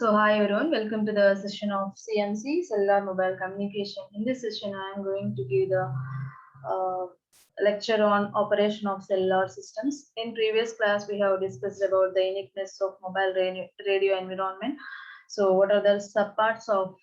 So hi everyone, welcome to the session of CMC, Cellular Mobile Communication. In this session, I am going to give the lecture on operation of cellular systems. In previous class, we have discussed about the uniqueness of mobile radio environment. So what are the subparts of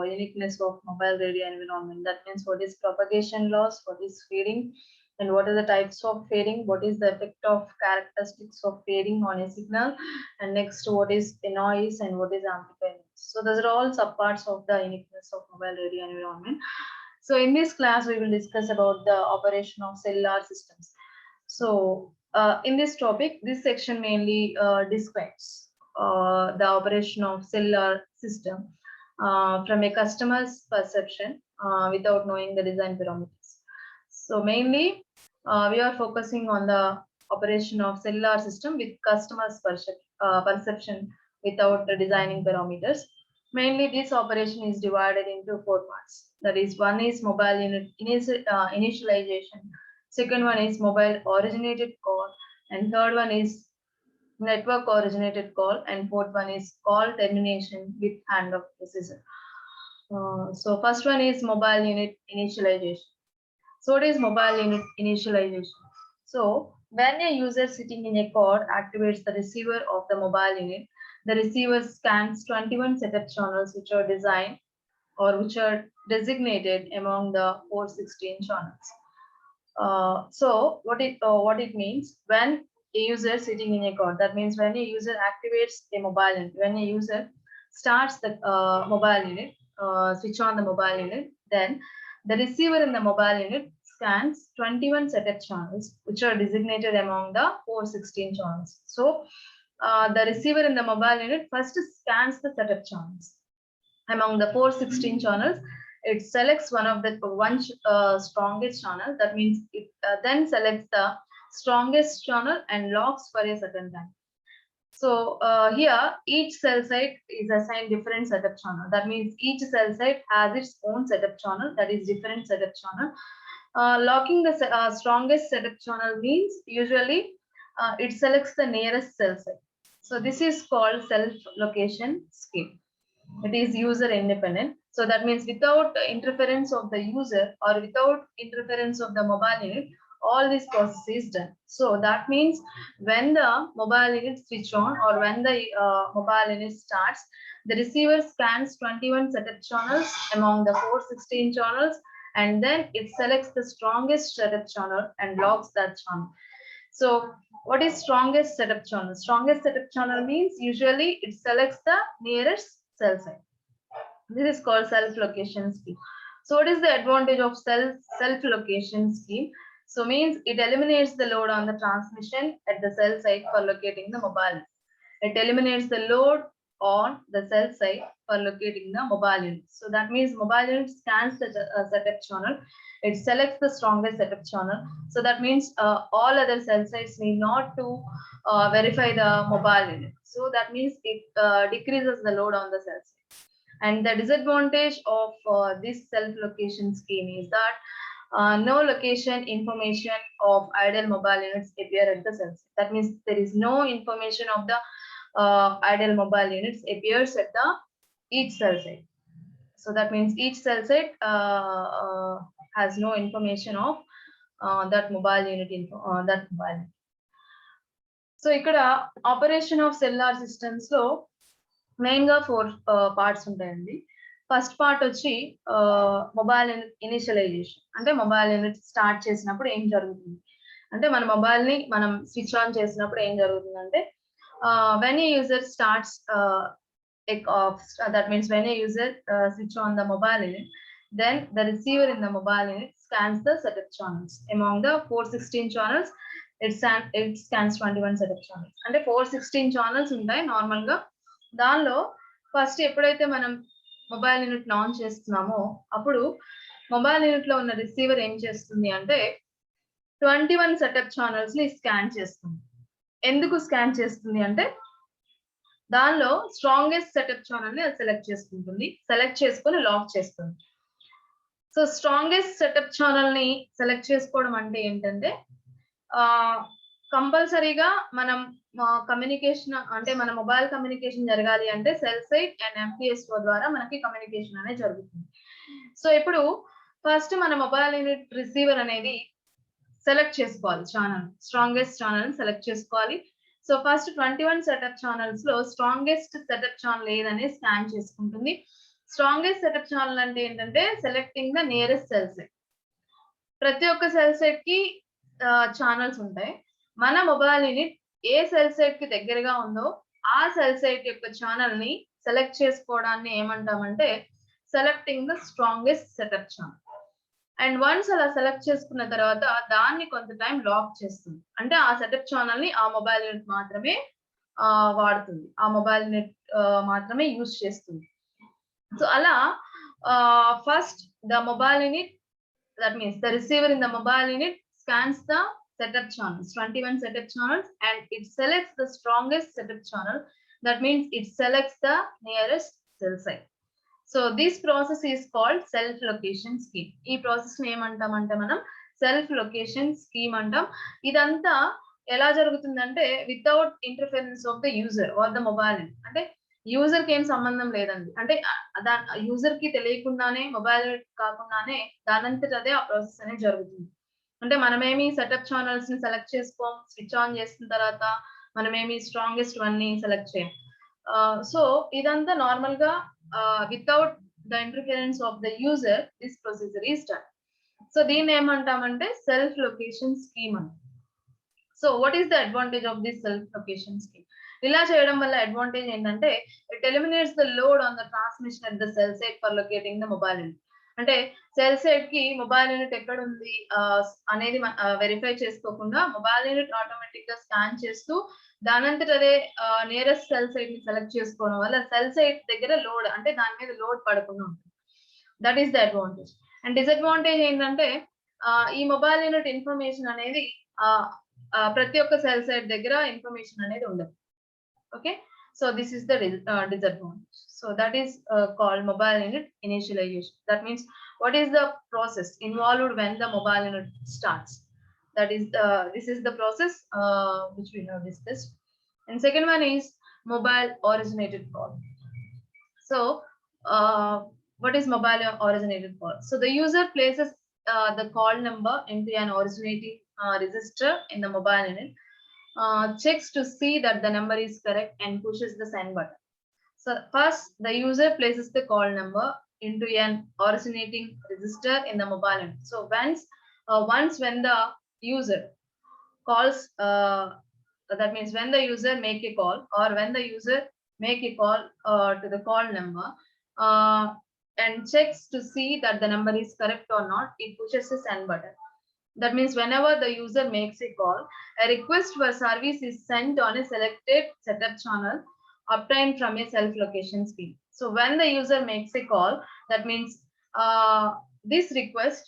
uniqueness of mobile radio environment? That means what is propagation loss, what is fading, and what are the types of fading, what is the effect of characteristics of fading on a signal, and next what is the noise and what is amplifier. So those are all subparts of the uniqueness of mobile radio environment. So in this class we will discuss about the operation of cellular systems. So in this topic, this section mainly describes the operation of cellular system from a customer's perception without knowing the design parameters. So mainly, we are focusing on the operation of cellular system with customers' perception without the designing parameters. Mainly, this operation is divided into 4 parts. That is, one is mobile unit initialization, second one is mobile originated call, and third one is network originated call, and fourth one is call termination with handoff procedure. So first one is mobile unit initialization. So what is mobile unit initialization? So when a user sitting in a car activates the receiver of the mobile unit, the receiver scans 21 setup channels which are designed or which are designated among the 416 channels. So what it means, when a user sitting in a car, that means when a user activates a mobile unit, when a user starts the mobile unit, switch on the mobile unit, then the receiver in the mobile unit scans 21 setup channels, which are designated among the 416 channels. So the receiver in the mobile unit first scans the setup channels. Among the 416 channels, it selects one of the strongest channel. That means it then selects the strongest channel and locks for a certain time. So here each cell site is assigned different setup channel. That means each cell site has its own setup channel, that is different setup channel. Locking the strongest setup channel means usually it selects the nearest cell site. So this is called self-location scheme. It is user independent. So that means without interference of the user or without interference of the mobile unit, all this process is done. So that means when the mobile unit switch on or when the mobile unit starts, the receiver scans 21 setup channels among the 416 channels, and then it selects the strongest setup channel and locks that channel. So what is strongest setup channel? Strongest setup channel means usually it selects the nearest cell site. This is called self-location scheme. So what is the advantage of self-location scheme? So means it eliminates the load on the transmission at the cell site for locating the mobile. It eliminates the load on the cell site for locating the mobile unit. So that means mobile unit scans the setup channel. It selects the strongest setup channel. So that means all other cell sites need not to verify the mobile unit. So that means it decreases the load on the cell site. And the disadvantage of this self-location scheme is that no location information of idle mobile units appear at the cell site. That means there is no information of the idle mobile units appears at the each cell site. So that means each cell site has no information of that mobile unit that mobile unit. So ikkada operation of cellular systems lo main గా 4 parts ఉంటాయండి. First part వచ్చి mobile initialisation. అంటే mobile unit start చేసినప్పుడు ఏం జరుగుతుంది అంటే మన mobile ని మనం స్విచ్ ఆన్ చేసినప్పుడు ఏం జరుగుతుందంటే when a user starts that means when a user switch on the mobile unit, then the receiver in the mobile unit scans the setup channels. Among the 416 channels, it scans 21 setup channels. అంటే 416 channels ఉంటాయి normal గా. దానిలో first ఎప్పుడైతే మనం mobile unit on చేస్తున్నామో అప్పుడు mobile unit లో ఉన్న రిసీవర్ ఏం చేస్తుంది అంటే 21 సెటప్ ఛానల్స్ ని స్కాన్ చేస్తుంది. ఎందుకు స్కాన్ చేస్తుంది అంటే దానిలో స్ట్రాంగెస్ట్ సెటప్ ఛానల్ ని అది సెలెక్ట్ చేసుకుంటుంది, సెలెక్ట్ చేసుకొని లాక్ చేస్తుంది. సో స్ట్రాంగెస్ట్ సెటప్ ఛానల్ ని సెలెక్ట్ చేసుకోవడం అంటే ఏంటంటే కంపల్సరీగా మనం కమ్యూనికేషన్ అంటే మన మొబైల్ కమ్యూనికేషన్ జరగాలి అంటే సెల్ సైట్ అండ్ MPSO ద్వారా మనకి కమ్యూనికేషన్ అనేది జరుగుతుంది. సో ఇప్పుడు ఫస్ట్ మన మొబైల్ యూనిట్ రిసీవర్ అనేది సెలెక్ట్ చేసుకోవాలి ఛానల్. స్ట్రాంగెస్ట్ ఛానల్ సెలెక్ట్ చేసుకోవాలి. సో ఫస్ట్ 21 సెటప్ ఛానల్స్ లో స్ట్రాంగెస్ట్ సెటప్ ఛానల్ ఏదనేది స్కాన్ చేసుకుంటుంది. స్ట్రాంగెస్ట్ సెటప్ ఛానల్ అంటే ఏంటంటే selecting the nearest cell site. ప్రతి ఒక్క సెల్ సైట్ కి ఛానల్స్ ఉంటాయి. మన మొబైల్ యూనిట్ ఏ సెల్ సైట్ కి దగ్గరగా ఉందో ఆ సెల్ సైట్ యొక్క ఛానల్ ని సెలెక్ట్ చేసుకోవడాన్ని ఏమంటామంటే selecting the strongest setup channel. And once అలా సెలెక్ట్ చేసుకున్న తర్వాత దాన్ని కొంత టైం లాక్ చేస్తుంది. అంటే ఆ సెటప్ ఛానల్ ని ఆ మొబైల్ యూనిట్ మాత్రమే వాడుతుంది, ఆ మొబైల్ యూనిట్ మాత్రమే యూజ్ చేస్తుంది. సో అలా first the mobile unit, that means the receiver in the mobile unit scans the setup channels, 21 setup channels, and it selects the strongest setup channel. That means it selects the nearest cell site. So this process is called self location scheme. ఈ process ని ఏమంటామంటే మనం self location scheme అంటాం. ఇదంతా ఎలా జరుగుతుందంటే without interference of the user are the mobile. అంటే user కి ఏం సంబంధం లేదండి. అంటే యూజర్ కి తెలియకుండానే మొబైల్ కాకుండానే దానంతట అదే ఆ ప్రాసెస్ అనేది జరుగుతుంది. అంటే మనమేమి సెటప్ ఛానల్స్ ని సెలెక్ట్ చేసుకోం, స్విచ్ ఆన్ చేసిన తర్వాత మనమేమి స్ట్రాంగెస్ట్ వన్ ని సెలెక్ట్ చేయం. సో ఇదంతా నార్మల్ గా without the interference of the user this procedure is done. So దీన్ని ఏమంటామంటే సెల్ఫ్ లొకేషన్ స్కీమ్ అంట. So what is the advantage of this self location scheme? ఇలా చేయడం వల్ల అడ్వాంటేజ్ ఏంటంటే it eliminates the load on the transmission at the cell site for locating the mobile unit. అంటే cell site కి mobile unit ఎక్కడ ఉంది అనేది verify చేసుకోకుండా మొబైల్ యూనిట్ ఆటోమేటిక్ గా స్కాన్ చేస్తూ దానంతట అదే నియరెస్ట్ సెల్ సైట్ ని సెలెక్ట్ చేసుకోవడం వల్ల సెల్ సైట్ దగ్గర లోడ్ అంటే దాని మీద లోడ్ పడకుండా ఉంటుంది. That is the advantage. And disadvantage ఏంటంటే ఈ మొబైల్ యూనిట్ ఇన్ఫర్మేషన్ అనేది ప్రతి ఒక్క సెల్ సైట్ దగ్గర ఇన్ఫర్మేషన్ అనేది ఉండదు. Okay, so this is the disadvantage. So that is called mobile unit initialization. That means what is the process involved when the mobile unit starts. That is this is the process which we have discussed. And second one is mobile originated call. So what is mobile originated call? So the user places the call number into an originating register in the mobile unit, checks to see that the number is correct and pushes the send button. So first the user places the call number into an originating register in the mobile unit. So once when the user calls, that means when the user make a call or when the user make a call to the call number and checks to see that the number is correct or not, it pushes the send button. That means whenever the user makes a call, a request for service is sent on a selected setup channel obtained from a self location scheme. So when the user makes a call, that means this request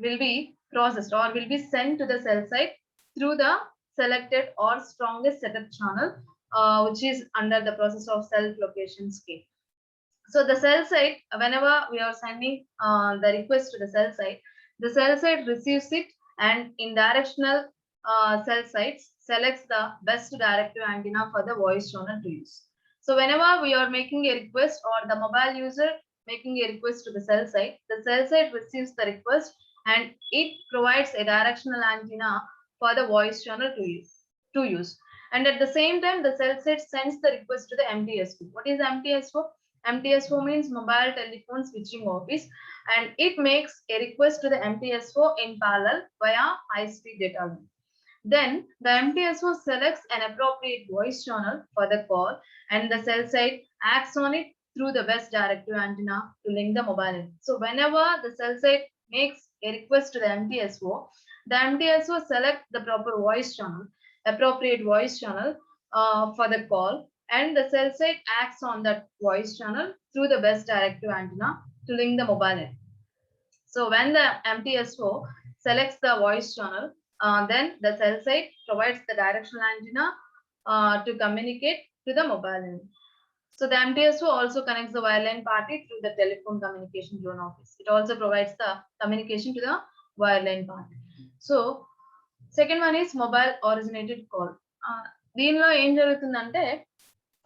will be processed or will be sent to the cell site through the selected or strongest setup channel, which is under the process of self location scheme. So the cell site, whenever we are sending the request to the cell site receives it and in directional cell sites selects the best directive antenna for the voice channel to use. So whenever we are making a request or the mobile user making a request to the cell site receives the request and it provides a directional antenna for the voice channel to use. And at the same time the cell site sends the request to the MTSO. What is MTSO? MTSO means mobile telephone switching office, and it makes a request to the MTSO in parallel via high-speed data link. Then the MTSO selects an appropriate voice channel for the call and the cell site acts on it through the best directive antenna to link the mobile unit. So whenever the cell site makes a request to the MTSO selects the proper voice channel, appropriate voice channel for the call, and the cell site acts on that voice channel through the best directive antenna to link the mobile unit. So when the MTSO selects the voice channel, then the cell site provides the directional antenna to communicate to the mobile unit. So the MTSO also connects the wireline party through the telephone communication zone office. It also provides the communication to the wireline party. So second one is mobile originated call. దీనిలో ఏం జరుగుతుందంటే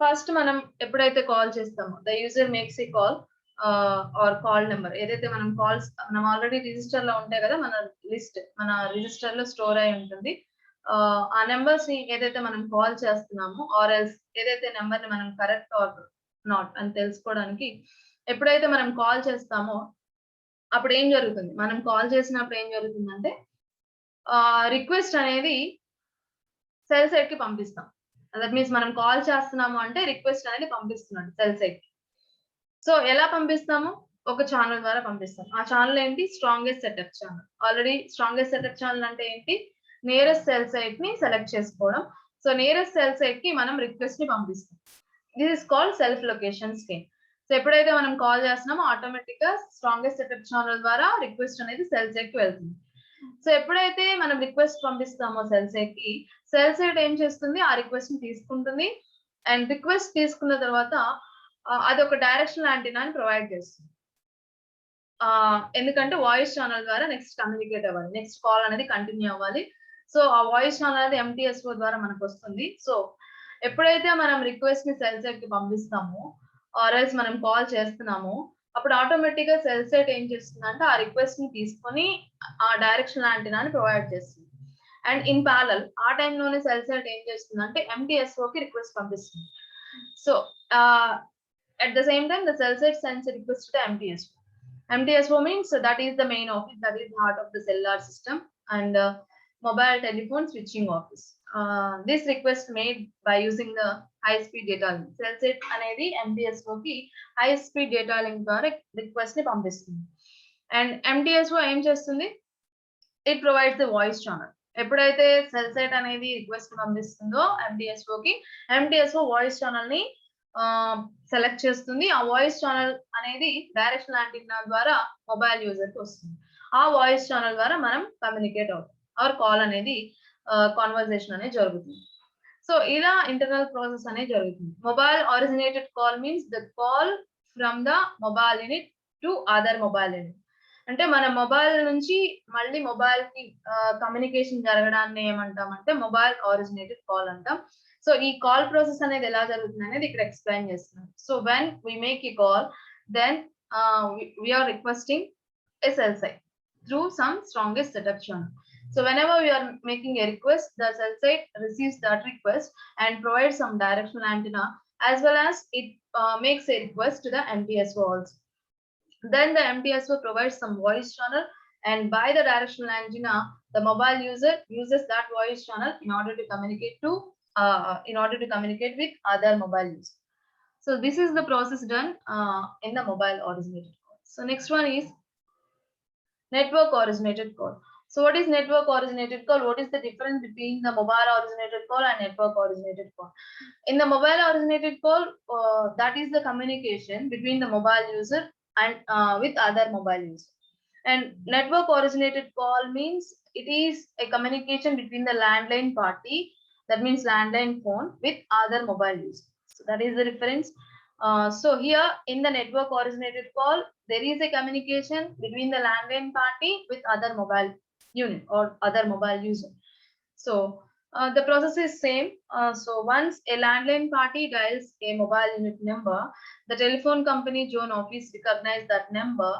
first మనం ఎప్పుడైతే call చేస్తామో the user makes a call or call number ఏదైతే మనం calls మనం already register లో ఉంటాయి కదా మన లిస్ట్ మన రిజిస్టర్ లో స్టోర్ అయి ఉంటుంది. ఆ నెంబర్స్ ని ఏదైతే మనం కాల్ చేస్తున్నామో ఆర్ ఎల్స్ ఏదైతే నెంబర్ ని మనం కరెక్ట్ ఆర్ నాట్ అని తెలుసుకోవడానికి ఎప్పుడైతే మనం కాల్ చేస్తామో అప్పుడు ఏం జరుగుతుంది మనం కాల్ చేసినప్పుడు ఏం జరుగుతుందంటే రిక్వెస్ట్ అనేది సెల్ సైట్ కి పంపిస్తాం. దట్ మీన్స్ మనం కాల్ చేస్తున్నాము అంటే రిక్వెస్ట్ అనేది పంపిస్తున్నాడు సెల్ సైట్ కి. సో ఎలా పంపిస్తాము? ఒక ఛానల్ ద్వారా పంపిస్తాం. ఆ ఛానల్ ఏంటి? Strongest setup channel. Already strongest setup channel అంటే ఏంటి? నియరెస్ట్ సెల్ సైట్ ని సెలెక్ట్ చేసుకోవడం. సో నియరెస్ట్ సెల్ సైట్ కి మనం రిక్వెస్ట్ ని పంపిస్తాం. This is called self location scheme. So ఎప్పుడైతే మనం కాల్ చేస్తున్నామో ఆటోమేటిక్ గా స్ట్రాంగెస్ట్ సెటప్ ఛానల్ ద్వారా రిక్వెస్ట్ అనేది సెల్ సైట్ కి వెళ్తుంది. సో ఎప్పుడైతే మనం రిక్వెస్ట్ పంపిస్తామో సెల్ సైట్ కి సెల్ సైట్ ఏం చేస్తుంది? ఆ రిక్వెస్ట్ ని తీసుకుంటుంది అండ్ రిక్వెస్ట్ తీసుకున్న తర్వాత అది ఒక డైరెక్షన్ యాంటీనాని ప్రొవైడ్ చేస్తుంది. ఎందుకంటే వాయిస్ ఛానల్ ద్వారా నెక్స్ట్ కమ్యూనికేట్ అవ్వాలి, నెక్స్ట్ కాల్ అనేది కంటిన్యూ అవ్వాలి. సో ఆ వాయిస్ ఛానల్ అనేది MTSO ద్వారా మనకు వస్తుంది. సో ఎప్పుడైతే మనం రిక్వెస్ట్ ని సెల్ సైట్ కి పంపిస్తామో ఆర్ఎల్స్ మనం కాల్ చేస్తున్నామో అప్పుడు ఆటోమేటిక్ గా సెల్ సైట్ ఏం చేస్తుందంటే ఆ రిక్వెస్ట్ ని తీసుకొని ఆ డైరెక్షన్ యాంటీనాని ప్రొవైడ్ చేస్తుంది. అండ్ ఇన్ ప్యారలల్ ఆ టైంలోనే సెల్ సైట్ ఏం చేస్తుందంటే MTSO కి రిక్వెస్ట్ పంపిస్తుంది. So at the same time the cell site sends a request to the MTSO. MTSO means that is the main office, that is the heart of the cellular system and mobile telephone switching office. This request made by using the high speed data link. Cell site అనేది MTSO కి high speed data link ద్వారా request ని పంపిస్తుంది. And MTSO ఏం చేస్తుంది? It provides the voice channel. ఎప్పుడైతే cell site అనేది request పంపిస్తుందో MTSO కి MTSO వాయిస్ ఛానల్ ని సెలెక్ట్ చేస్తుంది. ఆ వాయిస్ ఛానల్ అనేది డైరెక్షన్ యాంటీనా ద్వారా మొబైల్ యూజర్ కి వస్తుంది. ఆ వాయిస్ ఛానల్ ద్వారా మనం కమ్యూనికేట్ అవుతాం ఆర్ కాల్ అనేది కాన్వర్సేషన్ అనేది జరుగుతుంది. సో ఇలా ఇంటర్నల్ ప్రాసెస్ అనేది జరుగుతుంది. Mobile originated call means the call from the mobile unit to other mobile unit. అంటే మన మొబైల్ నుంచి మళ్ళీ మొబైల్ కి కమ్యూనికేషన్ జరగడాన్ని ఏమంటామంటే మొబైల్ ఆరిజినేటెడ్ కాల్ అంటాం. సో ఈ కాల్ ప్రాసెస్ అనేది ఎలా జరుగుతుంది అనేది ఇక్కడ ఎక్స్ప్లెయిన్ చేస్తున్నాం. So when we make a call then we are requesting a cell site through some strongest setup channel. So whenever we are making a request, the cell site receives that request and provides some directional antenna as well as it makes a request to the MTSO also. Then the MTSO provides some voice channel and by the directional antenna, the mobile user uses that voice channel in order to communicate with other mobile users. So this is the process done in the mobile originated call. So next one is network originated call. So what is network originated call? What is the difference between the mobile originated call and network originated call? In the mobile originated call, that is the communication between the mobile user and with other mobile user. And network originated call means it is a communication between the landline party, that means landline phone, with other mobile user. So that is the difference. So here in the network originated call, there is a communication between the landline party with other mobile unit or other mobile user. So the process is same. So once a landline party dials a mobile unit number, the telephone company zone office recognize that number.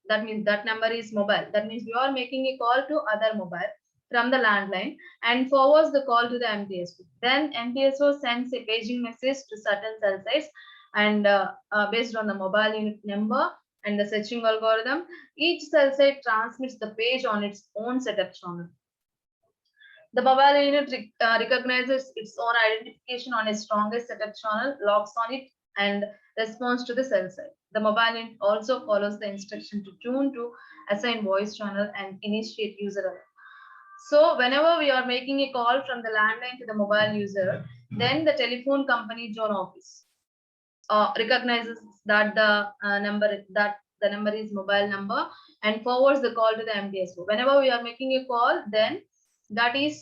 That means that number is mobile. That means you are making a call to other mobile from the landline and forwards the call to the MTSO. Then MTSO sends a paging message to certain cell sites and based on the mobile unit number and the searching algorithm, each cell site transmits the page on its own setup channel. The mobile unit recognizes its own identification on a strongest setup channel, locks on it, and responds to the cell site. The mobile unit also follows the instruction to tune to assign voice channel and initiate user alert. So whenever we are making a call from the landline to the mobile user, then the telephone company zone office recognizes that the number is mobile number and forwards the call to the MTSO. Whenever we are making a call, then that is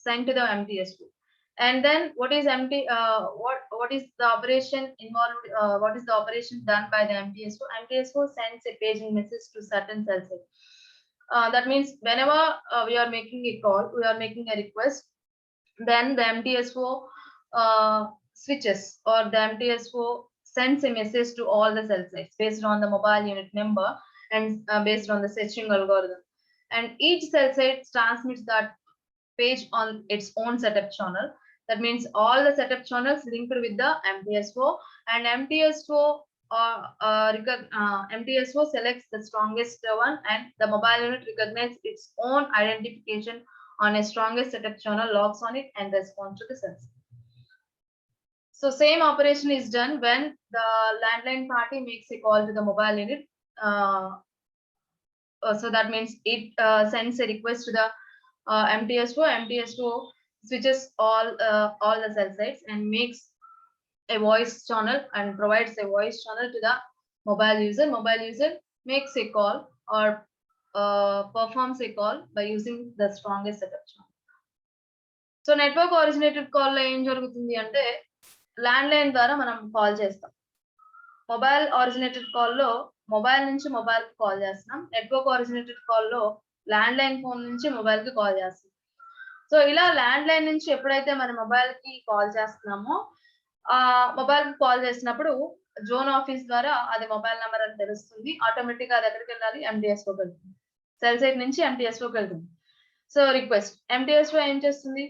sent to the MTSO. And then what is what is the operation involved? What is the operation done by the MTSO? MTSO sends a paging message to certain cell site. That means whenever we are making a call, we are making a request, then the MTSO switches, or the MTSO sends a message to all the cell sites based on the mobile unit number and based on the switching algorithm. And each cell site transmits that page on its own setup channel. That means all the setup channels linked with the MTSO, and MTSO selects the strongest one, and the mobile unit recognizes its own identification on a strongest setup channel, locks on it, and responds to the sensor. So same operation is done when the landline party makes a call to the mobile unit. So that means it sends a request to the MTSO. MTSO switches all the cell sites and makes a voice channel and provides a voice channel to the mobile user. Mobile user makes a call or performs a call by using the strongest setup channel. So network originated call లో ఏం జరుగుతుంది అంటే land line ద్వారా మనం call చేస్తాం. Mobile originated call లో mobile నుంచి mobile కి కాల్ చేస్తున్నాం. నెట్వర్క్ ఆరిజినేటెడ్ కాల్ లో ల్యాండ్ లైన్ ఫోన్ నుంచి మొబైల్ కి కాల్ చేస్తాం. సో ఇలా ల్యాండ్ లైన్ నుంచి ఎప్పుడైతే మన మొబైల్ కి కాల్ చేస్తున్నామో ఆ మొబైల్ కి కాల్ చేసినప్పుడు జోన్ ఆఫీస్ ద్వారా అది మొబైల్ నెంబర్ అని తెలుస్తుంది. ఆటోమేటిక్ గా అది ఎక్కడికి వెళ్ళాలి, ఎంటీఎస్ఓకి వెళ్తుంది. సెల్ సైట్ నుంచి ఎంటీఎస్ఓకి వెళ్తుంది. సో రిక్వెస్ట్ ఎంటీఎస్ఓ ఏం చేస్తుంది,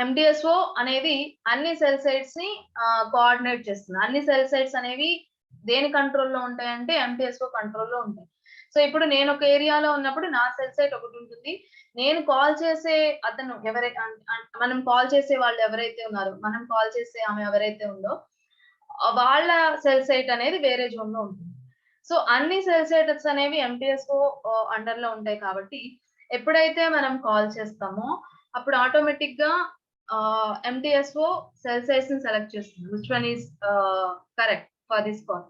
ఎంటీఎస్ఓ అనేది అన్ని సెల్ సైట్స్ ని కోఆర్డినేట్ చేస్తుంది. అన్ని సెల్ సైట్స్ అనేవి దేని కంట్రోల్లో ఉంటాయంటే ఎంటీఎస్ఓ కంట్రోల్లో ఉంటాయి. సో ఇప్పుడు నేను ఒక ఏరియాలో ఉన్నప్పుడు నా సెల్ సైట్ ఒకటి ఉంటుంది. నేను కాల్ చేసే అతను మనం కాల్ చేసే వాళ్ళు ఎవరైతే ఉన్నారో, మనం కాల్ చేసే ఆమె ఎవరైతే ఉందో వాళ్ళ సెల్ సైట్ అనేది వేరే జోన్ లో ఉంటుంది. సో అన్ని సెల్ సైట్స్ అనేవి ఎంటీఎస్ఓ అండర్ లో ఉంటాయి కాబట్టి ఎప్పుడైతే మనం కాల్ చేస్తామో అప్పుడు ఆటోమేటిక్ గా MTSO సెల్ సైట్స్ ని సెలెక్ట్ చేస్తుంది, which one is correct for this call.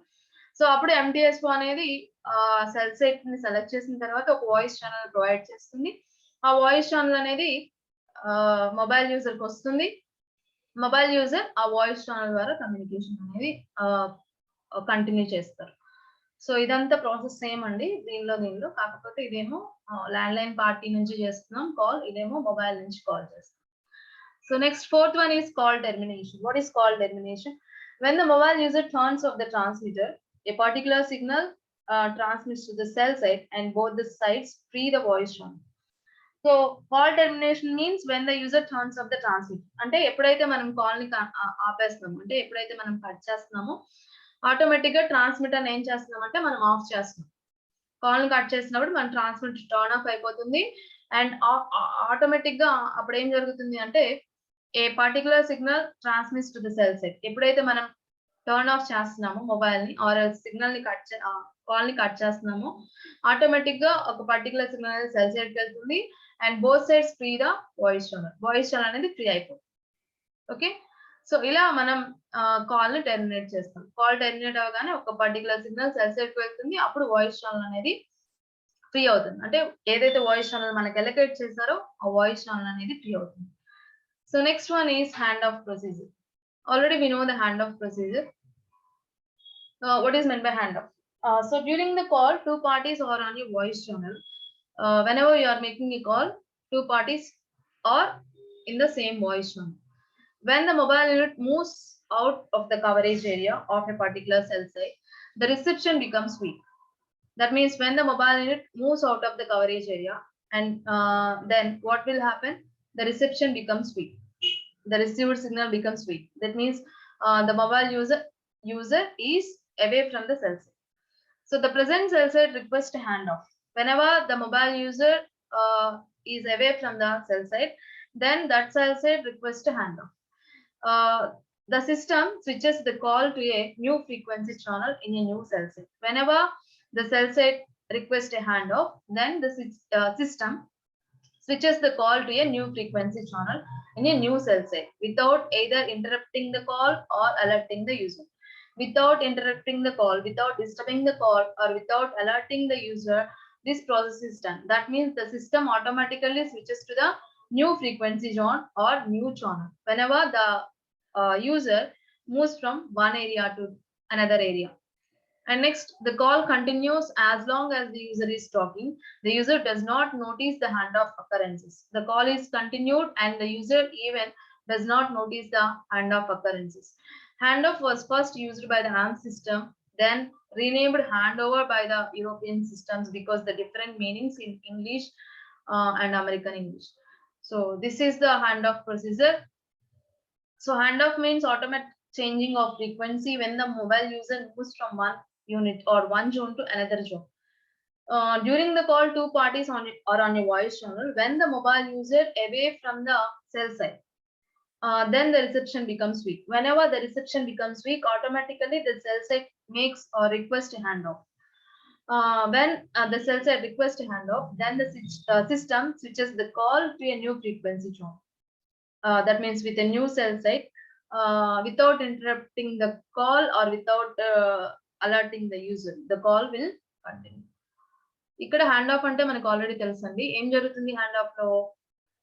So అప్పుడు MTSO అనేది సెల్ సైట్ ని సెలెక్ట్ చేసిన తర్వాత ఒక వాయిస్ ఛానల్ ప్రొవైడ్ చేస్తుంది. ఆ వాయిస్ ఛానల్ అనేది మొబైల్ యూజర్ కి వస్తుంది. మొబైల్ యూజర్ ఆ వాయిస్ ఛానల్ ద్వారా కమ్యూనికేషన్ అనేది కంటిన్యూ చేస్తారు. సో ఇదంతా ప్రాసెస్ సేమ్ అండి దీనిలో కాకపోతే ఇదేమో ల్యాండ్ లైన్ పార్టీ నుంచి చేస్తున్నాం కాల్, ఇదేమో మొబైల్ నుంచి కాల్ చేస్తాం. So next fourth one is call termination. What is call termination? When the mobile user turns off the transmitter, a particular signal transmits to the cell site and both the sides free the voice channel. So call termination means when the user turns off the transmitter. అంటే ఎప్పుడైతే మనం call ని ఆపేస్తున్నామో, అంటే ఎప్పుడైతే మనం cut చేస్తున్నామో automatic గా transmitter ఏం చేస్తున్నామంటే మనం ఆఫ్ చేస్తున్నాం. కాల్ ని కట్ చేసినప్పుడు మన ట్రాన్స్మిటర్ టర్న్ ఆఫ్ అయిపోతుంది. అండ్ ఆటోమేటిక్ గా అప్పుడు ఏం జరుగుతుంది అంటే a particular signal transmits to the cell site. ఎప్పుడైతే మనం టర్న్ ఆఫ్ చేస్తున్నామో మొబైల్ ని ఆర్ సిగ్నల్ ని కాల్ ని కట్ చేస్తున్నామో ఆటోమేటిక్ గా ఒక పర్టికులర్ సిగ్నల్ అనేది సెల్ సైట్ కి వెళ్తుంది and both sides free the voice channel అనేది ఫ్రీ అయిపోతుంది. ఓకే, సో ఇలా మనం కాల్ ని టెర్మినేట్ చేస్తాం. కాల్ టెర్మినేట్ అవగానే ఒక పర్టికులర్ సిగ్నల్ సెల్ సైట్ కి వెళ్తుంది, అప్పుడు వాయిస్ ఛానల్ అనేది ఫ్రీ అవుతుంది. అంటే ఏదైతే వాయిస్ ఛానల్ మనకి ఎలకేట్ చేశారో ఆ వాయిస్ ఛానల్ అనేది ఫ్రీ అవుతుంది. So next one is handoff procedure. Already we know the handoff procedure. What is meant by handoff? So during the call, two parties are on your voice channel. Whenever you are making a call, two parties are in the same voice channel. When the mobile unit moves out of the coverage area of a particular cell site, the reception becomes weak. That means when the mobile unit moves out of the coverage area, and then what will happen? The reception becomes weak. The received signal becomes weak. That means the mobile user is away from the cell site. So the present cell site requests a handoff. Whenever the mobile user is away from the cell site, then that cell site requests a handoff. The system switches the call to a new frequency channel in a new cell site. Whenever the cell site requests a handoff, then the system switches the call to a new frequency channel in a new cell site without either interrupting the call or alerting the user. Without interrupting the call, without disturbing the call, or without alerting the user, this process is done. That means the system automatically switches to the new frequency zone or new channel whenever the user moves from one area to another area. And next, the call continues as long as the user is talking. The user does not notice the handoff occurrences. The call is continued and the user even does not notice the handoff occurrences. Handoff was first used by the ARM system, then renamed handover by the European systems because the different meanings in English and American English. So this is the handoff procedure. So handoff means automatic changing of frequency when the mobile user moves from one unit or one zone to another zone. During the call, two parties are on a voice channel. When the mobile user away from the cell site, then the reception becomes weak. Whenever the reception becomes weak, automatically the cell site makes a request to handoff. When the cell site requests a handoff, then the system switches the call to a new frequency zone. That means with a new cell site, without interrupting the call or without alerting the user, the call will continue. ఇక్కడ hand of అంటే మనకు already తెలుసండి. ఏం జరుగుతుంది hand of లో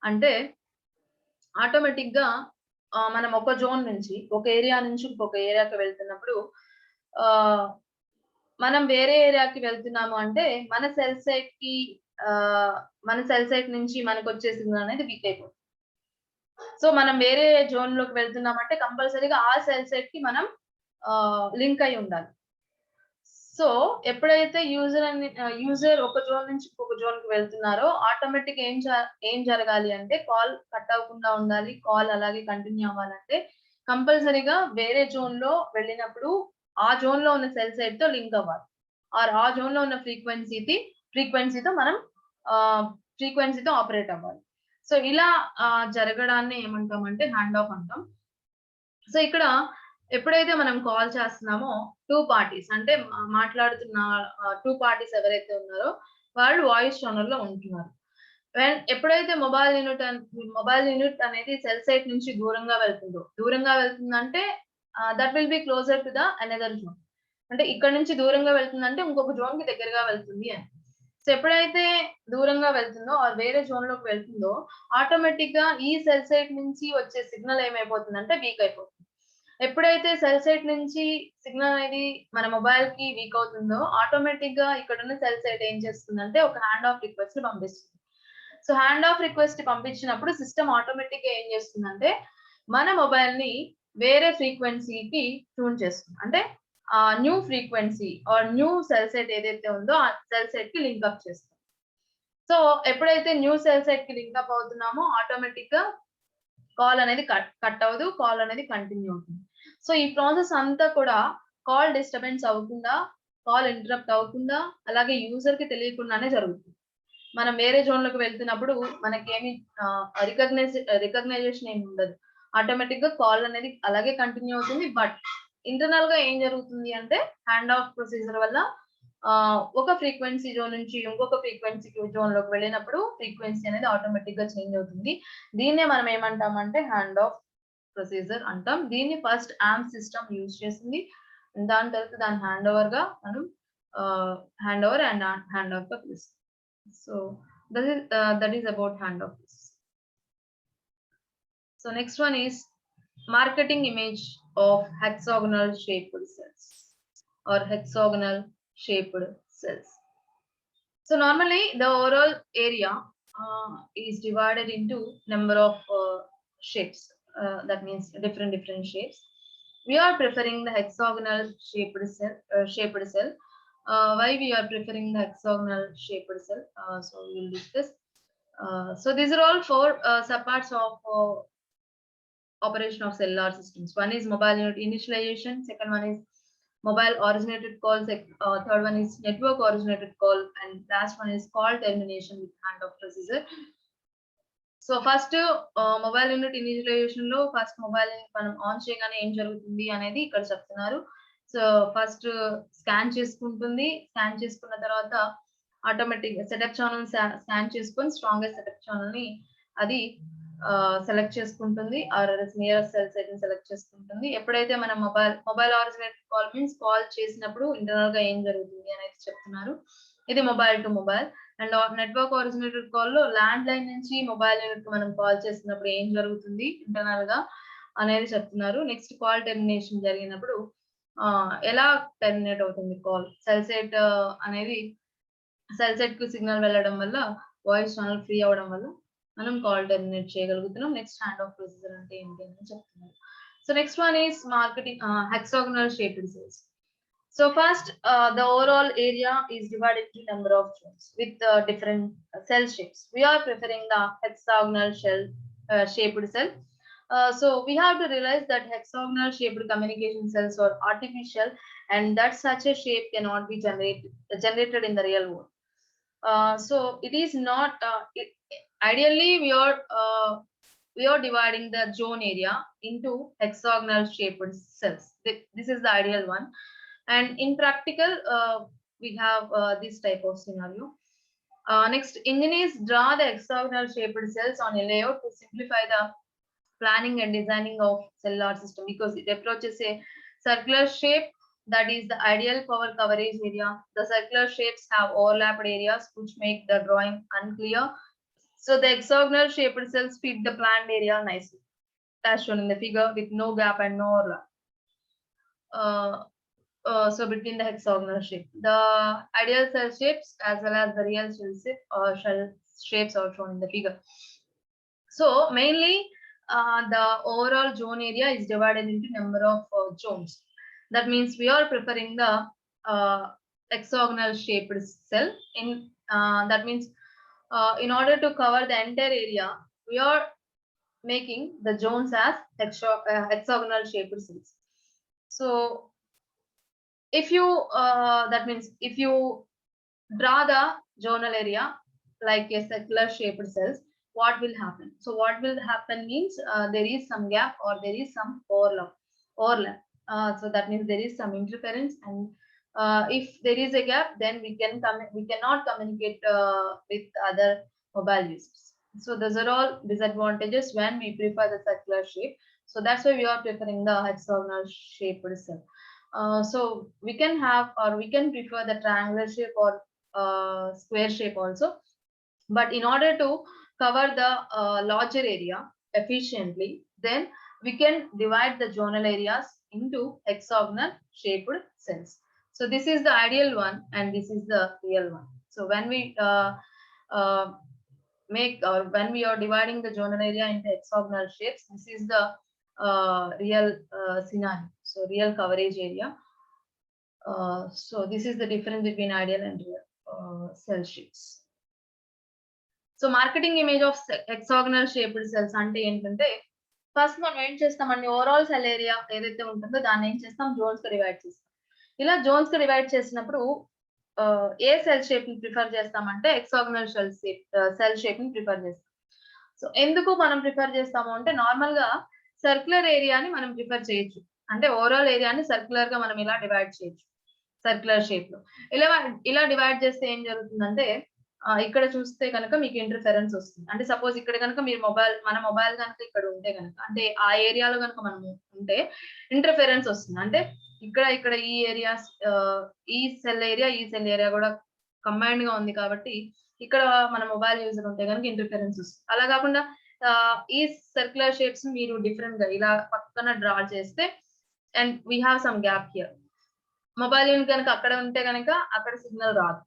అంటే automatic గా మనం ఒక జోన్ నుంచి ఒక ఏరియా నుంచి ఇంకొక ఏరియాకి వెళ్తున్నప్పుడు మనం వేరే ఏరియాకి వెళ్తున్నాము అంటే మన సెల్ సైట్ నుంచి మనకు వచ్చే సిగ్నల్ అనేది వీక్ అయిపోతుంది. సో మనం వేరే జోన్ లోకి వెళ్తున్నామంటే కంపల్సరీగా ఆ సెల్ సైట్ కి మనం లింక్ అయి ఉండాలి. సో ఎప్పుడైతే యూజర్ ఒక జోన్ నుంచి ఇంకొక జోన్ కి వెళ్తున్నారో ఆటోమేటిక్ ఏం జరగాలి అంటే కాల్ కట్ అవ్వకుండా ఉండాలి. కాల్ అలాగే కంటిన్యూ అవ్వాలంటే కంపల్సరీగా వేరే జోన్ లో వెళ్ళినప్పుడు ఆ జోన్ లో ఉన్న సెల్ సైట్ తో లింక్ అవ్వాలి. ఆర్ ఆ జోన్ లో ఉన్న ఫ్రీక్వెన్సీతో మనం ఫ్రీక్వెన్సీతో ఆపరేట్ అవ్వాలి. సో ఇలా జరగడాన్ని ఏమంటామంటే హ్యాండ్ ఆఫ్ అంటాం. సో ఇక్కడ ఎప్పుడైతే మనం కాల్ చేస్తున్నామో టూ పార్టీస్ అంటే మాట్లాడుతున్న టూ పార్టీస్ ఎవరైతే ఉన్నారో వాళ్ళు వాయిస్ ఛానల్ లో ఉంటున్నారు. ఎప్పుడైతే మొబైల్ యూనిట్ అనేది సెల్ సైట్ నుంచి దూరంగా వెళ్తుందంటే that will be closer to the another zone. అంటే ఇక్కడ నుంచి దూరంగా వెళ్తుందంటే ఇంకొక జోన్ కి దగ్గరగా వెళ్తుంది అని. సో ఎప్పుడైతే దూరంగా వెళ్తుందో వేరే జోన్ లోకి వెళ్తుందో ఆటోమేటిక్ గా ఈ సెల్ సైట్ నుంచి వచ్చే సిగ్నల్ ఏమైపోతుందంటే వీక్ అయిపోతుంది. ఎప్పుడైతే సెల్ సైట్ నుంచి సిగ్నల్ అనేది మన మొబైల్ కి వీక్ అవుతుందో ఆటోమేటిక్ గా ఇక్కడ ఉన్న సెల్ సైట్ ఏం చేస్తుందంటే ఒక హ్యాండ్ ఆఫ్ రిక్వెస్ట్ పంపిస్తుంది. సో హ్యాండ్ ఆఫ్ రిక్వెస్ట్ పంపించినప్పుడు సిస్టమ్ ఆటోమేటిక్ గా ఏం చేస్తుందంటే మన మొబైల్ ని వేరే ఫ్రీక్వెన్సీకి ట్యూన్ చేస్తుంది. అంటే new frequency or new cell site ఏదైతే ఉందో ఆ సెల్ సైట్ కి లింక్ అప్ చేస్తుంది. సో ఎప్పుడైతే న్యూ సెల్ సైట్ కి లింక్ అప్ అవుతున్నామో ఆటోమేటిక్ గా కాల్ అనేది కట్ అవ్వదు, కాల్ అనేది కంటిన్యూ అవుతుంది. సో ఈ ప్రాసెస్ అంతా కూడా కాల్ డిస్టర్బెన్స్ అవ్వకుండా, కాల్ ఇంటరప్ట్ అవ్వకుండా, అలాగే యూజర్ కి తెలియకుండానే జరుగుతుంది. మనం వేరే జోన్ లోకి వెళ్తున్నప్పుడు మనకేమి రికగ్నైజేషన్ ఏమి ఉండదు. ఆటోమేటిక్ గా కాల్ అనేది అలాగే కంటిన్యూ అవుతుంది. బట్ ఇంటర్నల్ గా ఏం జరుగుతుంది అంటే హ్యాండ్ ఆఫ్ ప్రొసీజర్ వల్ల ఒక ఫ్రీక్వెన్సీ జోన్ నుంచి ఇంకొక ఫ్రీక్వెన్సీ జోన్ లోకి వెళ్ళినప్పుడు ఫ్రీక్వెన్సీ అనేది ఆటోమేటిక్ గా చేంజ్ అవుతుంది. దీన్నే మనం ఏమంటామంటే హ్యాండ్ ఆఫ్ ప్రొసీజర్ అంటాం. దీన్ని ఫస్ట్ ఆర్మ్ సిస్టమ్ యూజ్ చేసింది. దాని తర్వాత దాని హ్యాండ్ ఓవర్ గా మనం hand over and hand of గా పిలుస్తాం. So that is about hand of. So next one is marketing image of hexagonal shaped cells or hexagonal shaped cells. So normally the overall area is divided into number of shapes. That means different shapes. We are preferring the hexagonal shaped cell. Why we are preferring the hexagonal shaped cell? So we will discuss. So these are all four subparts of operation of cellular systems. One is mobile unit initialization, second one is mobile originated call, third one is network originated call, and last one is call termination with handoff procedure. So first mobile unit initialization lo first mobile మనం on చేయగానే ఏం జరుగుతుంది అనేది ఇక్కడ చెప్తున్నారు. So first scan చేసుకుంటుంది. Scan చేసుకున్న తర్వాత ఆటోమేటిక్ సెటప్ ఛానల్ స్కాన్ చేసుకొని స్ట్రాంగెస్ట్ సెటప్ ఛానల్ ని అది సెలెక్ట్ చేసుకుంటుంది. ఆర్ నియర్ సెల్ సైట్ ని సెలెక్ట్ చేసుకుంటుంది. ఎప్పుడైతే మనం mobile originated call means call చేసినప్పుడు ఇంటర్నల్ గా ఏం జరుగుతుంది అనేది చెప్తున్నారు. ఇది mobile to mobile. And network originated call లో ల్యాండ్ లైన్ నుంచి మొబైల్ యూనిట్ మనం కాల్ చేసినప్పుడు ఏం జరుగుతుంది ఇంటర్నల్ గా అనేది చెప్తున్నారు. నెక్స్ట్ కాల్ టెర్మినేషన్ జరిగినప్పుడు ఎలా టెర్మినేట్ అవుతుంది కాల్. సెల్ సెట్ అనేది సెల్ సెట్ కు సిగ్నల్ వెళ్ళడం వల్ల వాయిస్ ఛానల్ ఫ్రీ అవ్వడం వల్ల మనం కాల్ టెర్మినేట్ చేయగలుగుతున్నాం. నెక్స్ట్ హ్యాండ్ ఆఫ్ ప్రొసీజర్ అంటే ఏంటి అని చెప్తున్నారు. So next one is marketing hexagonal shaped cells. So first, the overall area is divided into number of zones with different cell shapes. We are preferring the hexagonal shaped cell. So we have to realize that hexagonal shaped communication cells are artificial, and that such a shape cannot be generated in the real world. So it is not ideally we are dividing the zone area into hexagonal shaped cells. This is the ideal one, and in practical we have this type of scenario. Next, engineers draw the hexagonal shaped cells on a layout to simplify the planning and designing of cellular system, because it approaches a circular shape that is the ideal power coverage area. The circular shapes have overlapped areas which make the drawing unclear. So the hexagonal shaped cells fit the planned area nicely, as shown in the figure, with no gap and no overlap. So between the hexagonal shape, the ideal cell shapes as well as the real shell shapes are shown in the figure. So mainly the overall zone area is divided into number of zones. That means we are preferring the hexagonal shaped cell. That means in order to cover the entire area, we are making the zones as hexagonal shaped cells. So if you that means if you draw the zonal area like a circular shaped cells, what will happen? So what will happen means there is some gap or there is some overlap. So that means there is some interference, and if there is a gap, then we cannot communicate with other mobile users. So those are all disadvantages when we prefer the circular shape. So that's why we are preferring the hexagonal shaped cell. So we can have, or we can prefer the triangular shape or square shape also. But in order to cover the larger area efficiently, then we can divide the zonal areas into hexagonal shaped cells. So this is the ideal one and this is the real one. So when we when we are dividing the zonal area into hexagonal shapes, this is the real scenario. So real coverage area. So this is the difference between ideal and real cell shapes. So marketing image of hexagonal shaped cells అంటే ఏంటంటే, first మనం ఏం చేస్తామండి, overall cell area ఏదైతే ఉంటుందో దాన్ని ఏం చేస్తాం, జోన్స్ గా డివైడ్ చేస్తాం. ఇలా జోన్స్ గా డివైడ్ చేసినప్పుడు ఏ సెల్ షేప్ ని ప్రిఫర్ చేస్తామంటే హెక్సాగనల్ సెల్ షేప్ ని ప్రిఫర్ చేస్తాం. సో ఎందుకు మనం ప్రిఫర్ చేస్తాము అంటే, నార్మల్ గా సర్క్యులర్ ఏరియాని మనం ప్రిఫర్ చేయొచ్చు. అంటే ఓవరాల్ ఏరియాని సర్క్యులర్ గా మనం ఇలా డివైడ్ చేయొచ్చు సర్క్యులర్ షేప్ లో. ఇలా డివైడ్ చేస్తే ఏం జరుగుతుందంటే, ఇక్కడ చూస్తే కనుక మీకు ఇంటర్ఫెరెన్స్ వస్తుంది. అంటే సపోజ్ ఇక్కడ కనుక మీరు మన మొబైల్ కనుక ఇక్కడ ఉంటే కనుక, అంటే ఆ ఏరియాలో కనుక మనం ఉంటే ఇంటర్ఫెరెన్స్ వస్తుంది. అంటే ఇక్కడ ఈ ఏరియాస్, ఈ సెల్ ఏరియా కూడా కంబైన్డ్ గా ఉంది కాబట్టి ఇక్కడ మన మొబైల్ యూజర్ ఉంటే కనుక ఇంటర్ఫెరెన్స్ వస్తుంది. అలా కాకుండా ఈ సర్క్యులర్ షేప్స్ మీరు డిఫరెంట్ గా ఇలా పక్కన డ్రా చేస్తే, and we have some gap here. Mobile unit కనుక అక్కడ ఉంటే కనుక అక్కడ సిగ్నల్ రాదు.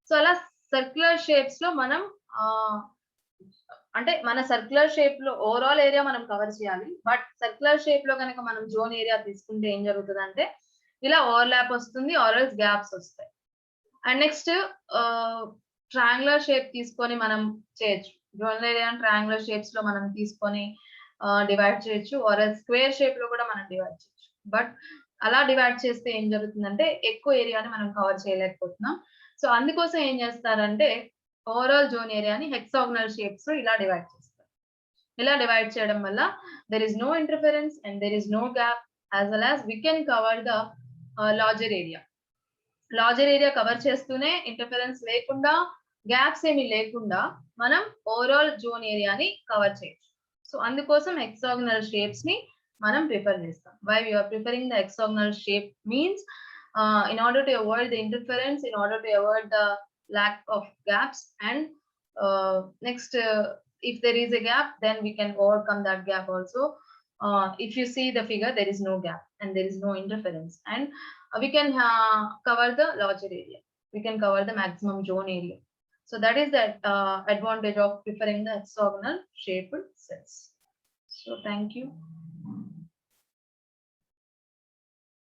సో అలా సర్క్యులర్ షేప్స్ లో మనం అంటే మన సర్క్యులర్ షేప్ లో ఓవరాల్ ఏరియా మనం కవర్ చేయాలి. బట్ సర్క్యులర్ షేప్ లో కనుక మనం జోన్ ఏరియా తీసుకుంటే ఏం జరుగుతుంది అంటే, ఇలా ఓవర్లాప్ వస్తుంది, ఆర్ఎల్స్ గ్యాప్స్ వస్తాయి. అండ్ నెక్స్ట్ ట్రయాంగులర్ షేప్ తీసుకొని మనం చేయొచ్చు. జోనల్ ఏరియా ట్రయాంగులర్ షేప్స్ లో మనం తీసుకొని డివైడ్ చేయొచ్చు, ఆర్ఎల్స్ స్క్వేర్ షేప్ లో కూడా మనం డివైడ్ చేయొచ్చు. బట్ అలా డివైడ్ చేస్తే ఏం జరుగుతుందంటే, ఎక్కువ ఏరియాని మనం కవర్ చేయలేకపోతున్నాం. సో అందుకోసం ఏం చేస్తారంటే, ఓవరాల్ జోన్ ఏరియాని హెక్సాగనల్ షేప్స్ లో ఇలా డివైడ్ చేస్తారు. ఇలా డివైడ్ చేయడం వల్ల there is no interference and there is no gap, as well as we can cover the larger area. Larger area cover చేస్తూనే ఇంటర్ఫెరెన్స్ లేకుండా, గ్యాప్స్ ఏమి లేకుండా మనం ఓవరాల్ జోన్ ఏరియాని కవర్ చేయొచ్చు. సో అందుకోసం హెక్సాగనల్ షేప్స్ ని మనం ప్రిఫర్ చేస్తాం. Why we are preferring the hexagonal shape means in order to avoid the interference, in order to avoid the lack of gaps, and next if there is a gap, then we can overcome that gap also. if you see the figure, there is no gap and there is no interference, and we can cover the larger area. We can cover the maximum zone area. So that is the advantage of preferring the hexagonal shaped cells. So thank you.